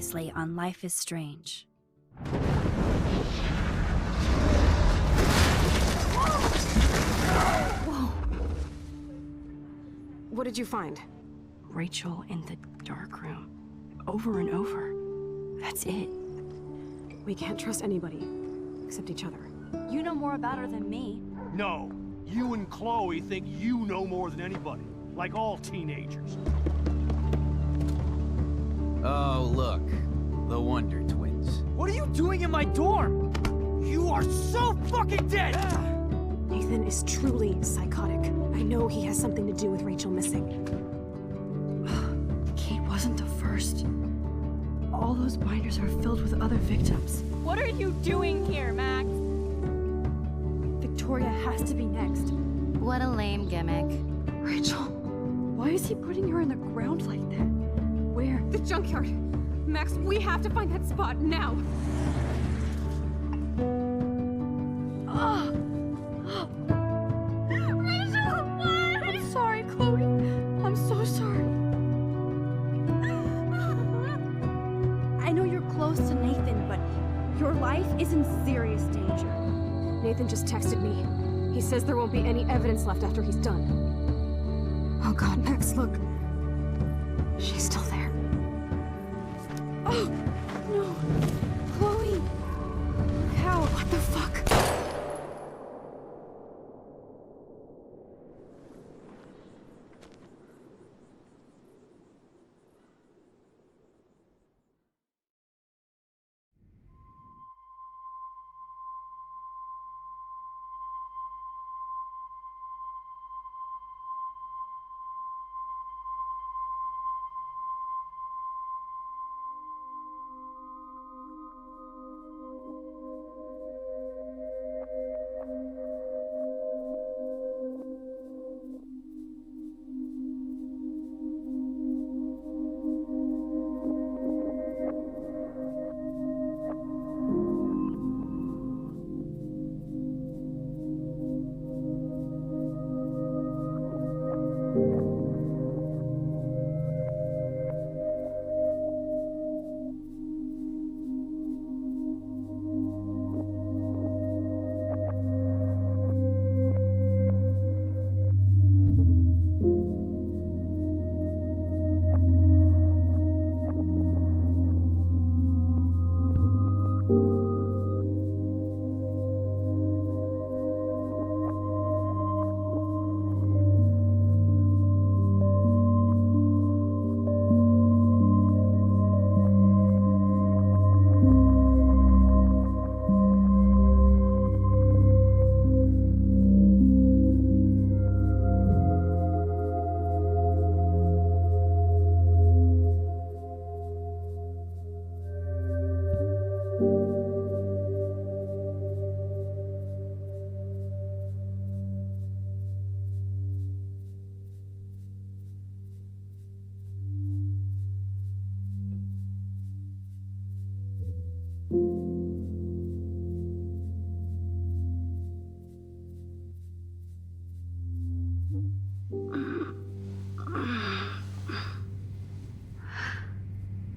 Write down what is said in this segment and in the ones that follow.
previously on Life is Strange. Whoa! What did you find? Rachel in the dark room. Over and over. That's it. We can't trust anybody, except each other. You know more about her than me. No. You and Chloe think you know more than anybody. Like all teenagers. Oh, look. The Wonder Twins. What are you doing in my dorm? You are so fucking dead! Nathan is truly psychotic. I know he has something to do with Rachel missing. Kate wasn't the first. All those binders are filled with other victims. What are you doing here, Max? Victoria has to be next. What a lame gimmick. Rachel, why is he putting her in the ground like that? Where? The junkyard! Max, we have to find that spot now! Rachel, what? I'm sorry, Chloe. I'm so sorry. I know you're close to Nathan, but your life is in serious danger. Nathan just texted me. He says there won't be any evidence left after he's done. Oh god, Max, look. She's still there. Oh, no. Chloe. How? What the fuck?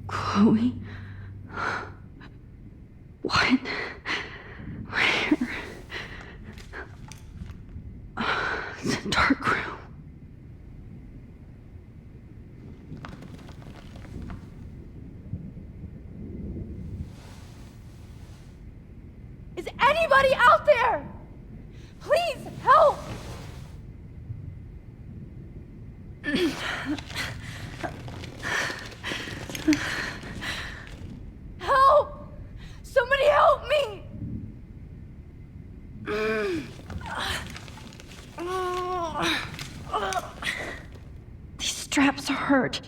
Chloe? What? Where? It's a dark room. Is anybody out there? Please help! Help! Somebody help me! These straps hurt.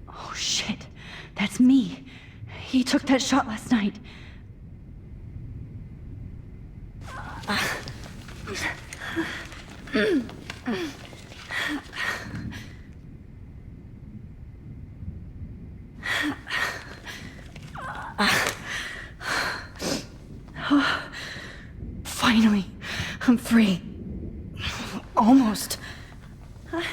Oh shit, that's me. He took that shot last night. Finally, I'm free. almost. I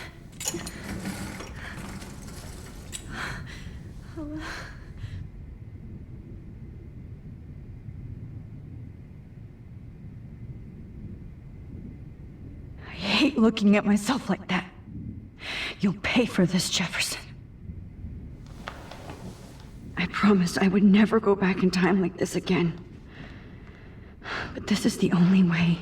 hate looking at myself like that. You'll pay for this, Jefferson. I promised I would never go back in time like this again. But this is the only way.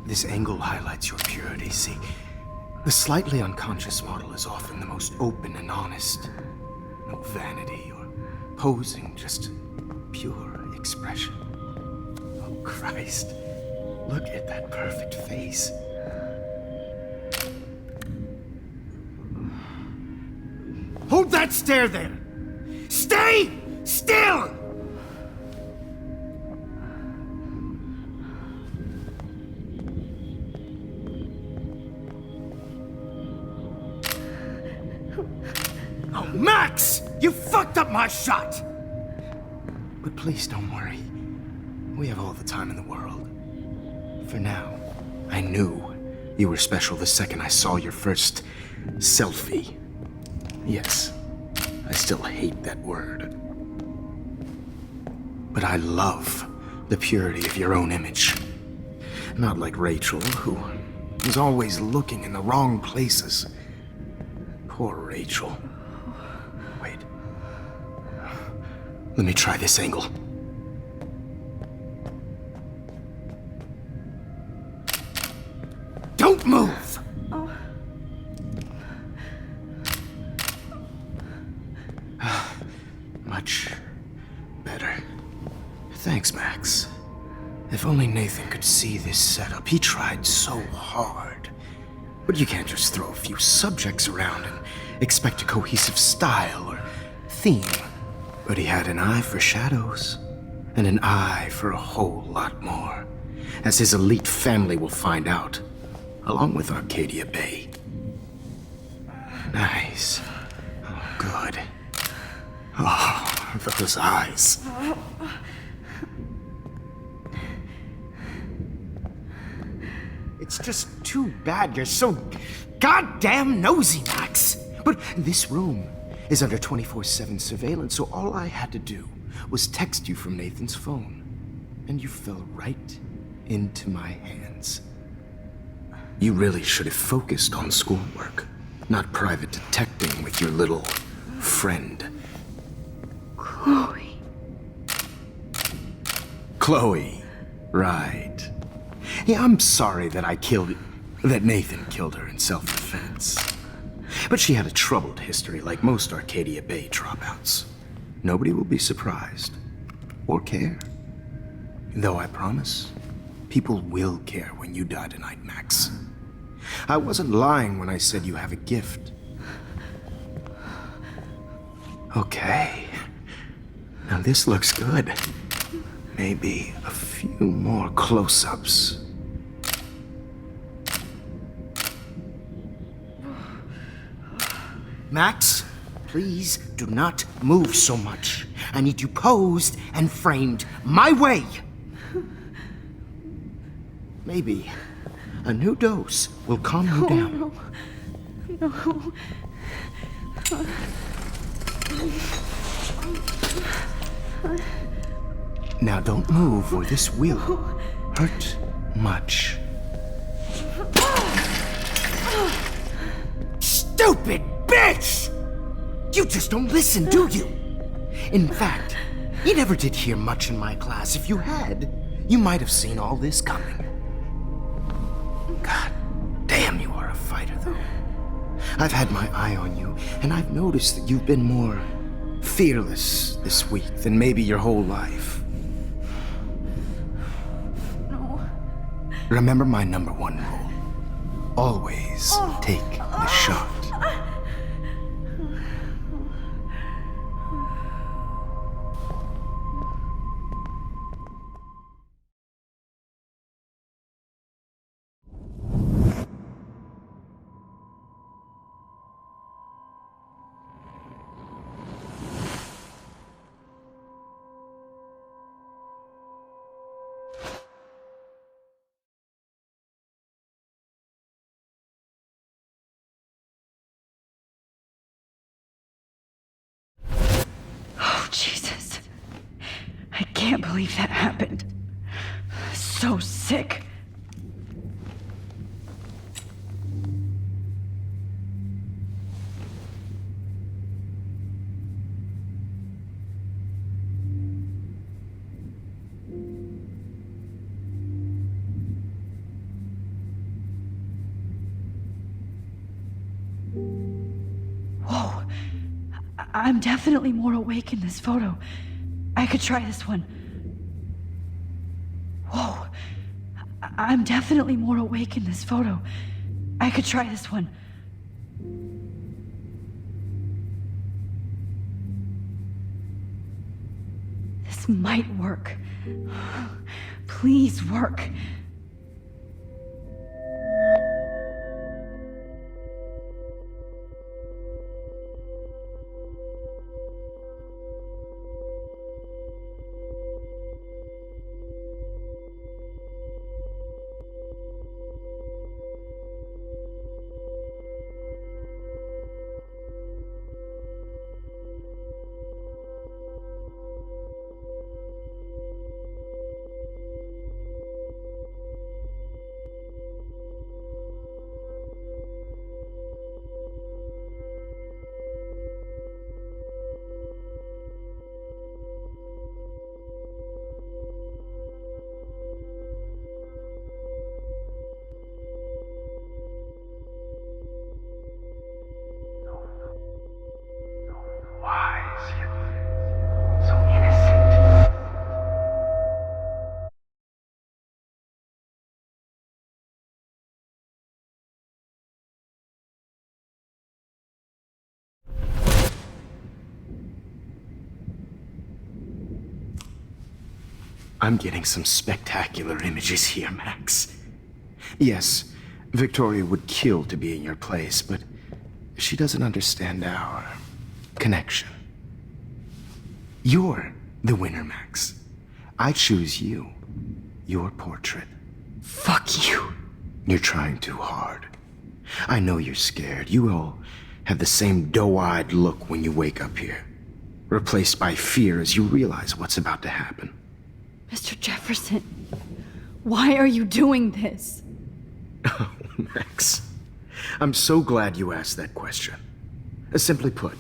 This angle highlights your purity, see? The slightly unconscious model is often the most open and honest. No vanity or posing, just pure expression. Oh, Christ. Look at that perfect face. Hold that stare there! Stay still! Oh, Max! You fucked up my shot! But please don't worry. We have all the time in the world. For now, I knew you were special the second I saw your first selfie. Yes, I still hate that word. But I love the purity of your own image. Not like Rachel, who was always looking in the wrong places. Poor Rachel. Wait. Let me try this angle. Don't move! Much better. Thanks, Max. If only Nathan could see this setup. He tried so hard. But you can't just throw a few subjects around and expect a cohesive style or theme. But he had an eye for shadows, and an eye for a whole lot more, as his elite family will find out, along with Arcadia Bay. Nice. Oh, good. Oh, those eyes. It's just too bad you're so goddamn nosy, Max. But this room is under 24/7 surveillance, so all I had to do was text you from Nathan's phone. And you fell right into my hands. You really should have focused on schoolwork, not private detecting with your little friend. Chloe. Chloe, right. Yeah, I'm sorry that Nathan killed her in self-defense. But she had a troubled history like most Arcadia Bay dropouts. Nobody will be surprised or care. Though I promise, people will care when you die tonight, Max. I wasn't lying when I said you have a gift. Okay. Now this looks good. Maybe a few more close-ups. Max, please do not move so much. I need you posed and framed my way. Maybe a new dose will calm you down. No. Now don't move or this will hurt much. Stupid bitch! You just don't listen, do you? In fact, you never did hear much in my class. If you had, you might have seen all this coming. God damn, you are a fighter, though. I've had my eye on you, and I've noticed that you've been more fearless this week than maybe your whole life. No. Remember my #1 rule. Always take the shot. Oh, Jesus. I can't believe that happened. So sick. Whoa. I'm definitely more awake in this photo. I could try this one. Whoa. I'm definitely more awake in this photo. I could try this one. This might work. Please work. I'm getting some spectacular images here, Max. Yes, Victoria would kill to be in your place, but she doesn't understand our connection. You're the winner, Max. I choose you. Your portrait. Fuck you. You're trying too hard. I know you're scared. You all have the same doe-eyed look when you wake up here, replaced by fear as you realize what's about to happen. Mr. Jefferson, why are you doing this? Oh, Max. I'm so glad you asked that question. Simply put,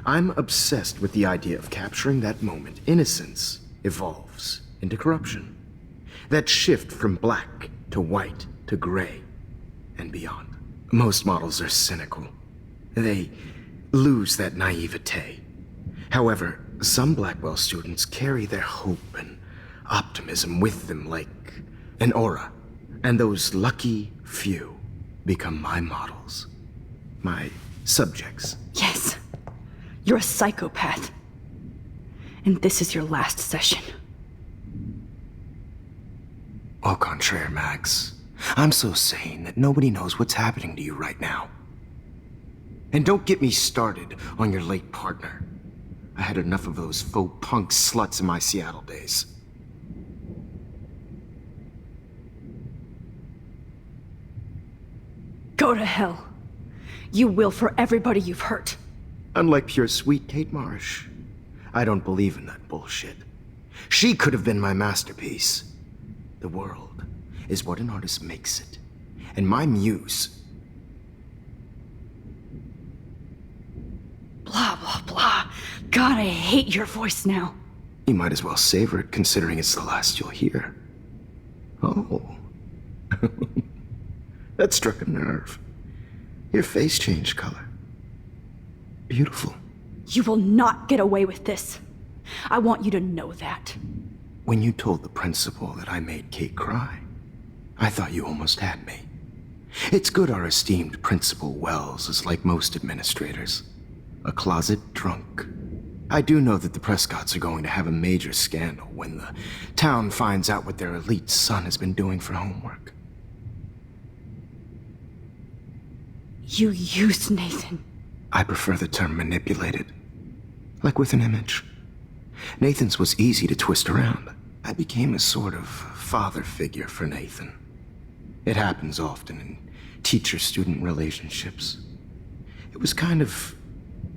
I'm obsessed with the idea of capturing that moment innocence evolves into corruption. That shift from black to white to gray and beyond. Most models are cynical. They lose that naivete. However, some Blackwell students carry their hope and optimism with them like an aura, and those lucky few become my models, my subjects. Yes, you're a psychopath. And this is your last session. Au contraire, Max. I'm so sane that nobody knows what's happening to you right now. And don't get me started on your late partner. I had enough of those faux punk sluts in my Seattle days. Go to hell. You will for everybody you've hurt. Unlike pure sweet Kate Marsh, I don't believe in that bullshit. She could have been my masterpiece. The world is what an artist makes it. And my muse... Blah, blah, blah. God, I hate your voice now. You might as well savor it, considering it's the last you'll hear. Oh. That struck a nerve. Your face changed color. Beautiful. You will not get away with this. I want you to know that. When you told the principal that I made Kate cry, I thought you almost had me. It's good our esteemed Principal Wells is like most administrators. A closet drunk. I do know that the Prescotts are going to have a major scandal when the town finds out what their elite son has been doing for homework. You used Nathan. I prefer the term manipulated. Like with an image. Nathan's was easy to twist around. I became a sort of father figure for Nathan. It happens often in teacher-student relationships. It was kind of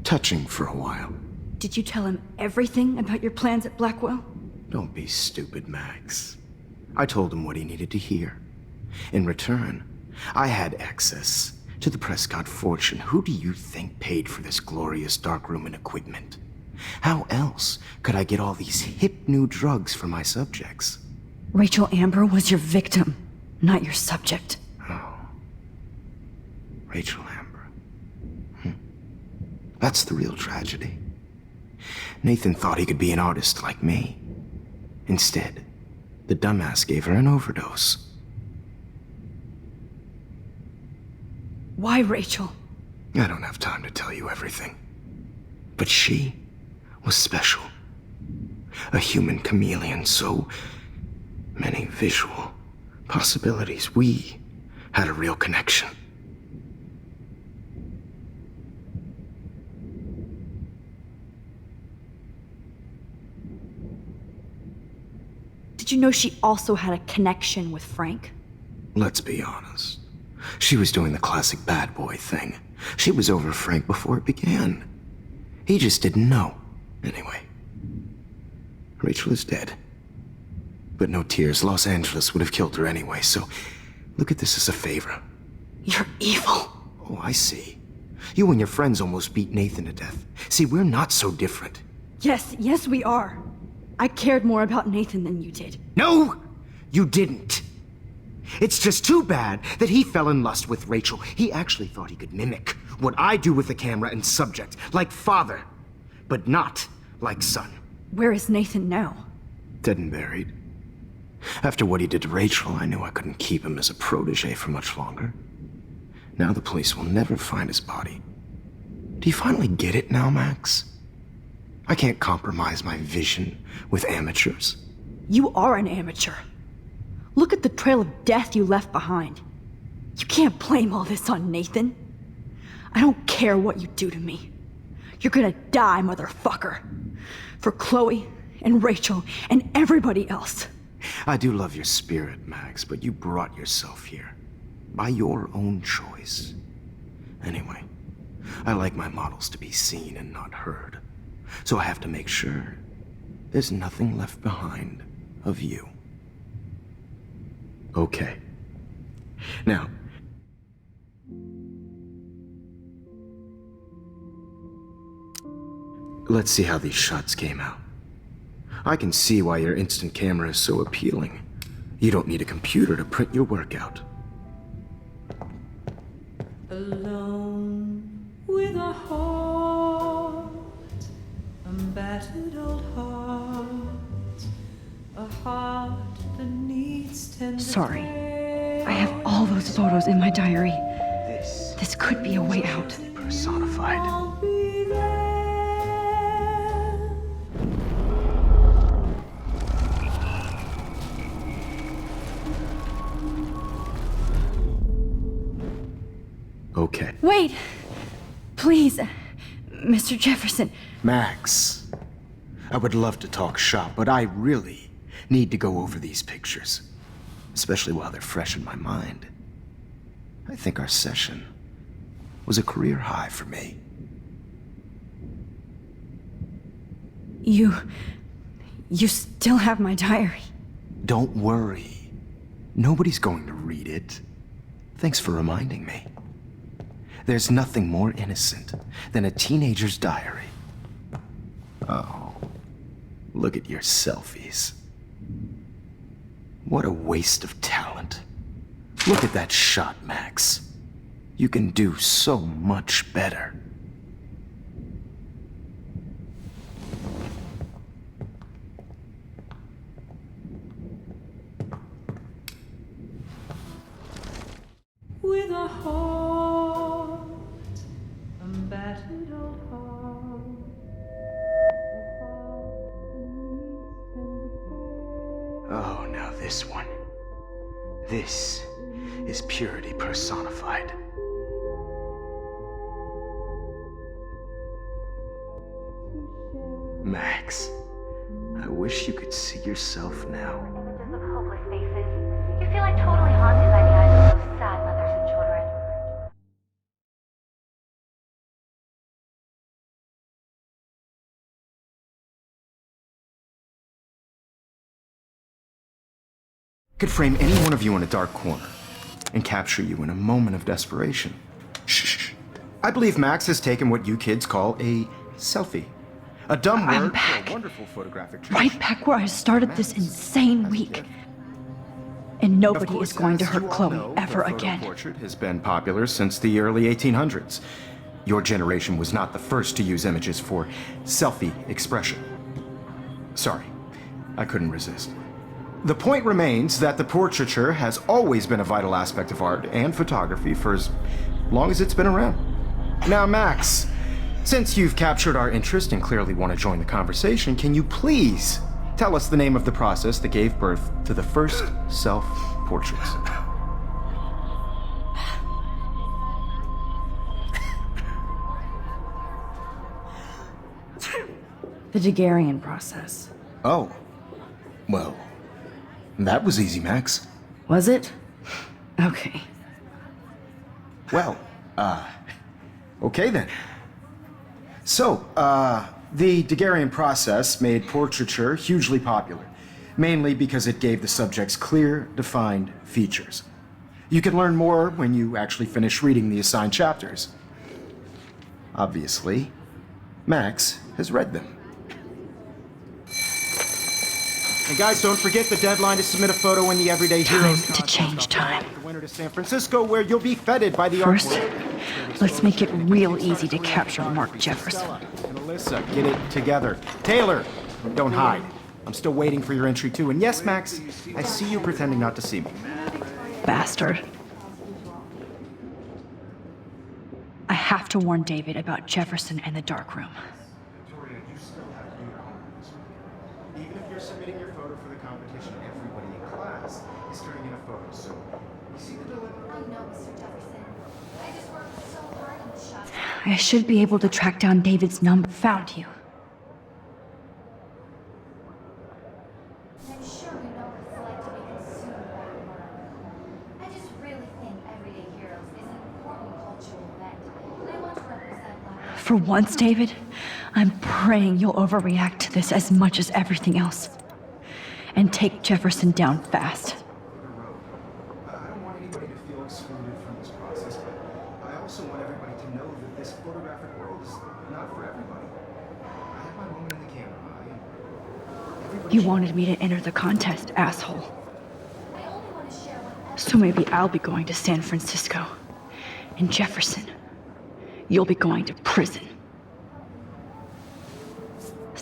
touching for a while. Did you tell him everything about your plans at Blackwell? Don't be stupid, Max. I told him what he needed to hear. In return, I had access to the Prescott fortune. Who do you think paid for this glorious darkroom and equipment? How else could I get all these hip new drugs for my subjects? Rachel Amber was your victim, not your subject. Oh. Rachel Amber. That's the real tragedy. Nathan thought he could be an artist like me. Instead, the dumbass gave her an overdose. Why Rachel? I don't have time to tell you everything. But she was special. A human chameleon, so many visual possibilities. We had a real connection. Did you know she also had a connection with Frank? Let's be honest. She was doing the classic bad boy thing. She was over Frank before it began. He just didn't know. Anyway, Rachel is dead. But no tears. Los Angeles would have killed her anyway, so look at this as a favor. You're evil. Oh, I see. You and your friends almost beat Nathan to death. See, we're not so different. Yes, we are. I cared more about Nathan than you did. No, you didn't. It's just too bad that he fell in lust with Rachel. He actually thought he could mimic what I do with the camera and subject, like father, but not like son. Where is Nathan now? Dead and buried. After what he did to Rachel, I knew I couldn't keep him as a protege for much longer. Now the police will never find his body. Do you finally get it now, Max? I can't compromise my vision with amateurs. You are an amateur. Look at the trail of death you left behind. You can't blame all this on Nathan. I don't care what you do to me. You're gonna die, motherfucker. For Chloe and Rachel and everybody else. I do love your spirit, Max, but you brought yourself here. By your own choice. Anyway, I like my models to be seen and not heard. So I have to make sure there's nothing left behind of you. Okay. Now, let's see how these shots came out. I can see why your instant camera is so appealing. You don't need a computer to print your work out. Alone with a heart, a battered old heart, a heart that needs tender. Sorry. I have all those photos in my diary. This could be a way out. Personified. I'll be there. Okay. Wait! Please, Mr. Jefferson. Max, I would love to talk shop, but I really need to go over these pictures, especially while they're fresh in my mind. I think our session was a career high for me. You still have my diary. Don't worry. Nobody's going to read it. Thanks for reminding me. There's nothing more innocent than a teenager's diary. Oh, look at your selfies. What a waste of talent. Look at that shot, Max. You can do so much better. With a heart, a battered old heart, a heart that needs tender care. Oh, now this one. This is purity personified. Max, I wish you could see yourself now. Images of hopeless faces. You feel like totally haunted by the eyes of those sad mothers and children. Could frame any one of you in a dark corner and capture you in a moment of desperation. Shh. I believe Max has taken what you kids call a selfie. A dumb I'm word back. for a wonderful photographic treat. Right back where I started this insane week. And Of nobody course, is going to as hurt you all Chloe know, ever the photo again. portrait has been popular since the early 1800s. Your generation was not the first to use images for selfie expression. Sorry, I couldn't resist. The point remains that the portraiture has always been a vital aspect of art and photography for as long as it's been around. Now, Max, since you've captured our interest and clearly want to join the conversation, can you please tell us the name of the process that gave birth to the first self-portraits? The Daguerrean process. Oh, well, that was easy, Max. Was it? Okay. Well, okay then. So, the Daguerrean process made portraiture hugely popular, mainly because it gave the subjects clear, defined features. You can learn more when you actually finish reading the assigned chapters. Obviously, Max has read them. And guys, don't forget the deadline to submit a photo in the Everyday Heroes Time to change time. The winter to San Francisco, where you'll be feted by the First, artwork. let's make it real easy to capture Mark Jefferson. And Alyssa, get it together. Taylor, don't hide. I'm still waiting for your entry too. And yes, Max, I see you pretending not to see me. Bastard. I have to warn David about Jefferson and the dark room. Victoria, you still have to do your homework this week. Even if you're submitting your photo for the competition, everybody in class is turning in a photo. So, you see the dilemma? I know, Mr. Jefferson. I just worked so hard on the shot. I should be able to track down David's number. Found you. I'm sure you know what it's like to be consumed by work. I just really think Everyday Heroes is an important cultural event, and I want to represent Black. For once, David, I'm praying you'll overreact to this as much as everything else. And take Jefferson down fast. I don't want anybody to feel excluded from this process, but I also want everybody to know that this photographic world is not for everybody. I have my moment in the camera eye. Everybody You wanted me to enter the contest, asshole. I only want to share whatever. So maybe I'll be going to San Francisco. And Jefferson, you'll be going to prison.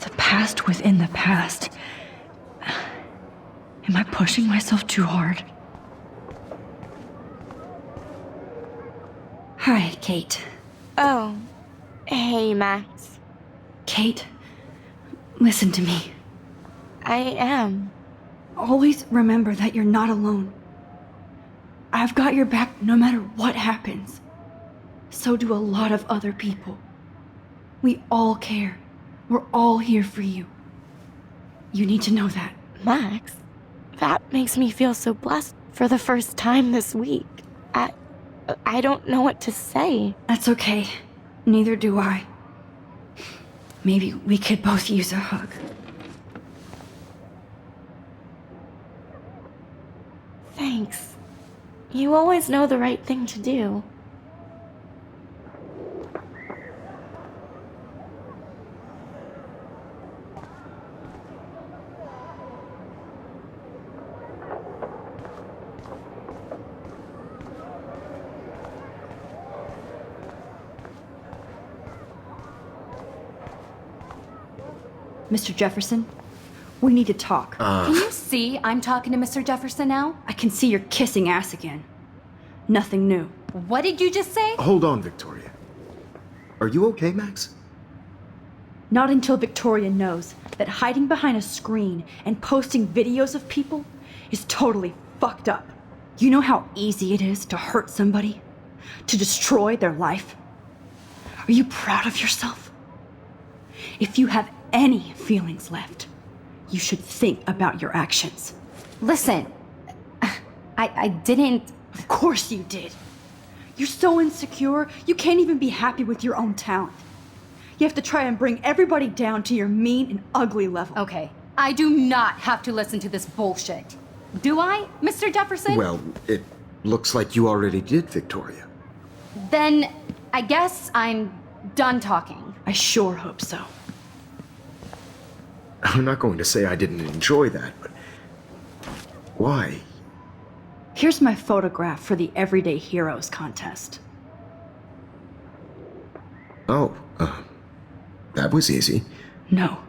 The past within the past. Am I pushing myself too hard? Hi, Kate. Oh. Hey, Max. Kate, listen to me. I am. Always remember that you're not alone. I've got your back no matter what happens. So do a lot of other people. We all care. We're all here for you. You need to know that. Max, that makes me feel so blessed for the first time this week. I don't know what to say. That's okay. Neither do I. Maybe we could both use a hug. Thanks. You always know the right thing to do. Mr. Jefferson, we need to talk. Can you see I'm talking to Mr. Jefferson now? I can see you're kissing ass again. Nothing new. What did you just say? Hold on, Victoria. Are you okay, Max? Not until Victoria knows that hiding behind a screen and posting videos of people is totally fucked up. You know how easy it is to hurt somebody? To destroy their life? Are you proud of yourself? If you have any feelings left, you should think about your actions. Listen, I didn't... Of course you did. You're so insecure, you can't even be happy with your own talent. You have to try and bring everybody down to your mean and ugly level. Okay, I do not have to listen to this bullshit. Do I, Mr. Jefferson? Well, it looks like you already did, Victoria. Then I guess I'm done talking. I sure hope so. I'm not going to say I didn't enjoy that, but why? Here's my photograph for the Everyday Heroes contest. Oh, that was easy. No.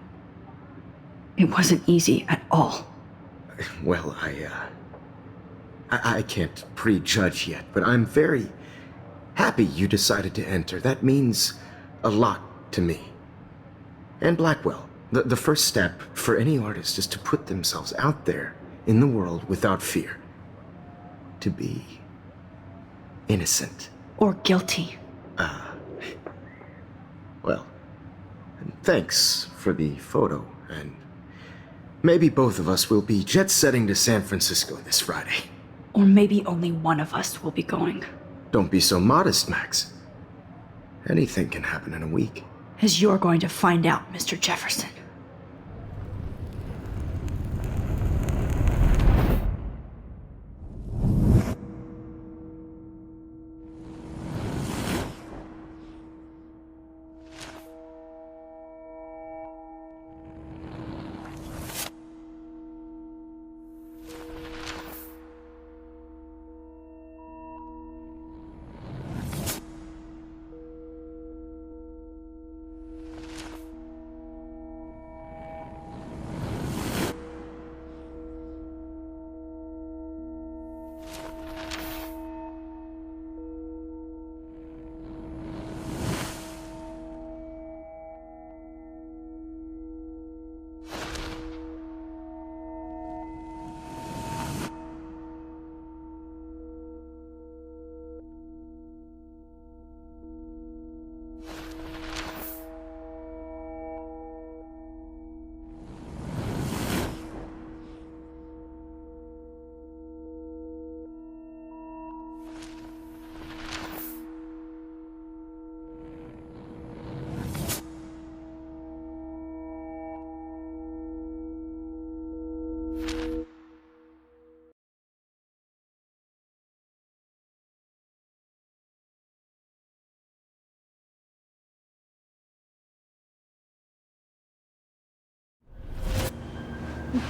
It wasn't easy at all. Well, I can't prejudge yet, but I'm very happy you decided to enter. That means a lot to me. And Blackwell. The first step for any artist is to put themselves out there in the world without fear. To be innocent. Or guilty. Well, thanks for the photo, and maybe both of us will be jet-setting to San Francisco this Friday. Or maybe only one of us will be going. Don't be so modest, Max. Anything can happen in a week. As you're going to find out, Mr. Jefferson.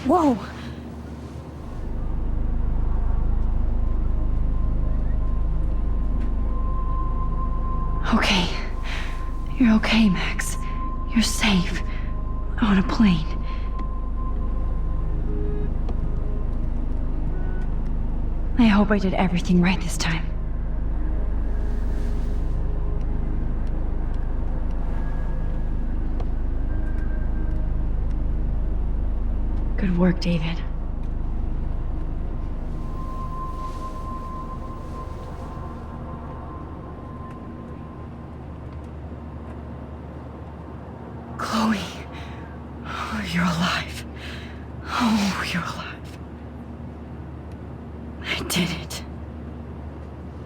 Whoa! Okay. You're okay, Max. You're safe. On a plane. I hope I did everything right this time. Good work, David. Chloe. Oh, you're alive. Oh, you're alive. I did it.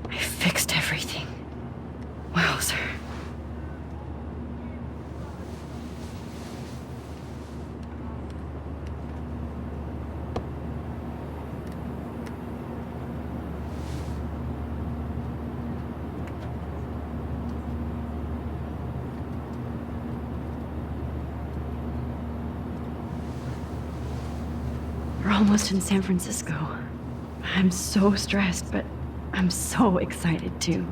I fixed everything. Wowzer. We're almost in San Francisco. I'm so stressed, but I'm so excited too.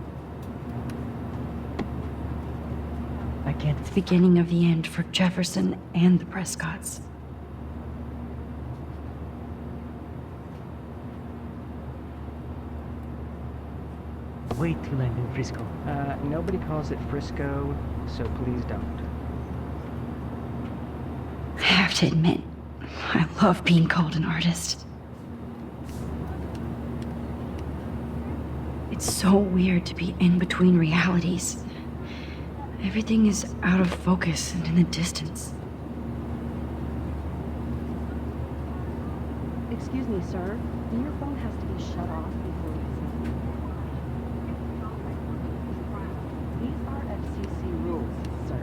Again, it's the beginning of the end for Jefferson and the Prescotts. Way to land in Frisco. Nobody calls it Frisco, so please don't. I have to admit, I love being called an artist. It's so weird to be in between realities. Everything is out of focus and in the distance. Excuse me, sir. Your phone has to be shut off before you send it. These are FCC rules, sir.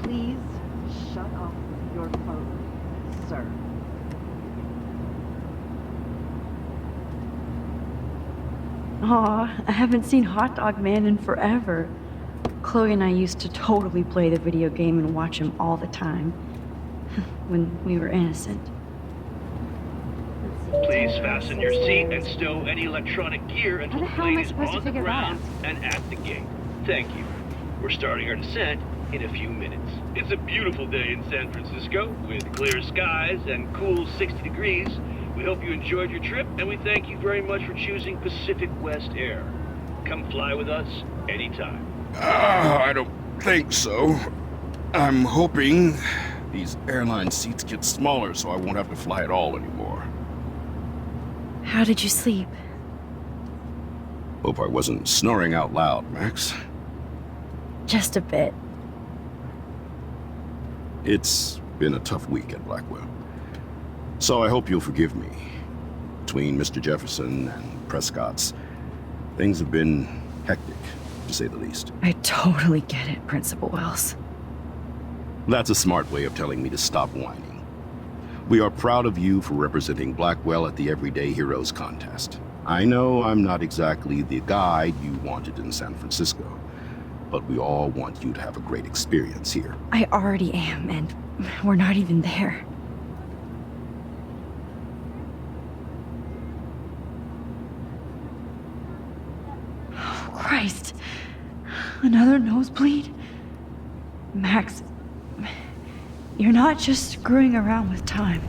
Please shut off your phone, sir. Aw, I haven't seen Hot Dog Man in forever. Chloe and I used to totally play the video game and watch him all the time. When we were innocent. Please fasten your seat and stow any electronic gear until the plane is on the ground and at the gate. Thank you. We're starting our descent in a few minutes. It's a beautiful day in San Francisco with clear skies and cool 60 degrees. We hope you enjoyed your trip, and we thank you very much for choosing Pacific West Air. Come fly with us anytime. I don't think so. I'm hoping these airline seats get smaller so I won't have to fly at all anymore. How did you sleep? Hope I wasn't snoring out loud, Max. Just a bit. It's been a tough week at Blackwell. So I hope you'll forgive me. Between Mr. Jefferson and Prescott's, things have been hectic, to say the least. I totally get it, Principal Wells. That's a smart way of telling me to stop whining. We are proud of you for representing Blackwell at the Everyday Heroes contest. I know I'm not exactly the guy you wanted in San Francisco, but we all want you to have a great experience here. I already am, and we're not even there. Oh, Christ. Another nosebleed? Max, you're not just screwing around with time.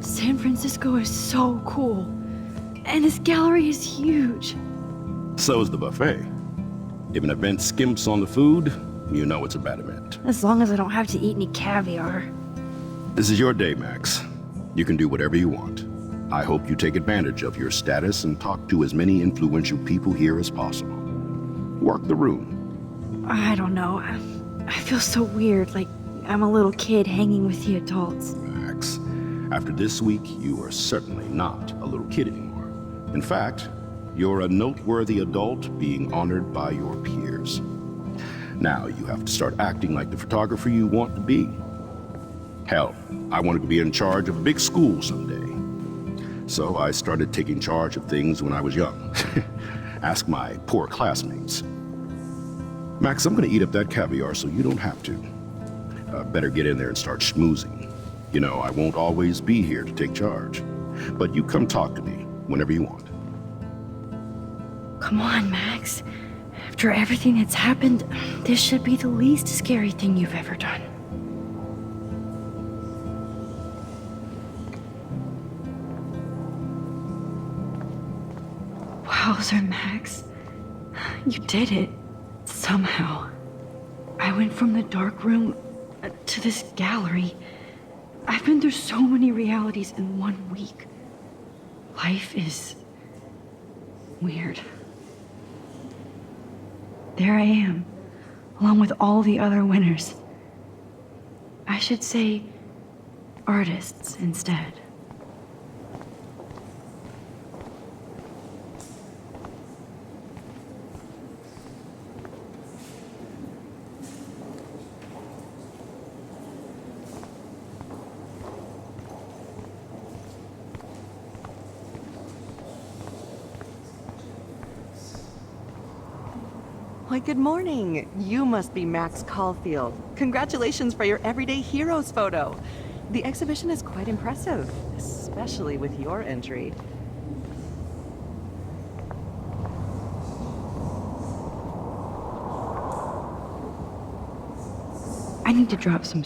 San Francisco is so cool. And this gallery is huge. So is the buffet. If an event skimps on the food, you know it's a bad event. As long as I don't have to eat any caviar. This is your day, Max. You can do whatever you want. I hope you take advantage of your status and talk to as many influential people here as possible. Work the room. I don't know. I feel so weird, like I'm a little kid hanging with the adults. Max, after this week, you are certainly not a little kid anymore. In fact, You're a noteworthy adult being honored by your peers. Now you have to start acting like the photographer you want to be. Hell, I wanted to be in charge of a big school someday. So I started taking charge of things when I was young. Ask my poor classmates. Max, I'm gonna eat up that caviar so you don't have to. Better get in there and start schmoozing. You know, I won't always be here to take charge. But you come talk to me whenever you want. Come on, Max. After everything that's happened, this should be the least scary thing you've ever done. Wowzer, Max. You did it. Somehow. I went from the dark room to this gallery. I've been through so many realities in 1 week. Life is weird. There I am, along with all the other winners. I should say artists instead. Why, good morning. You must be Max Caulfield. Congratulations for your Everyday Heroes photo. The exhibition is quite impressive, especially with your entry. I need to drop some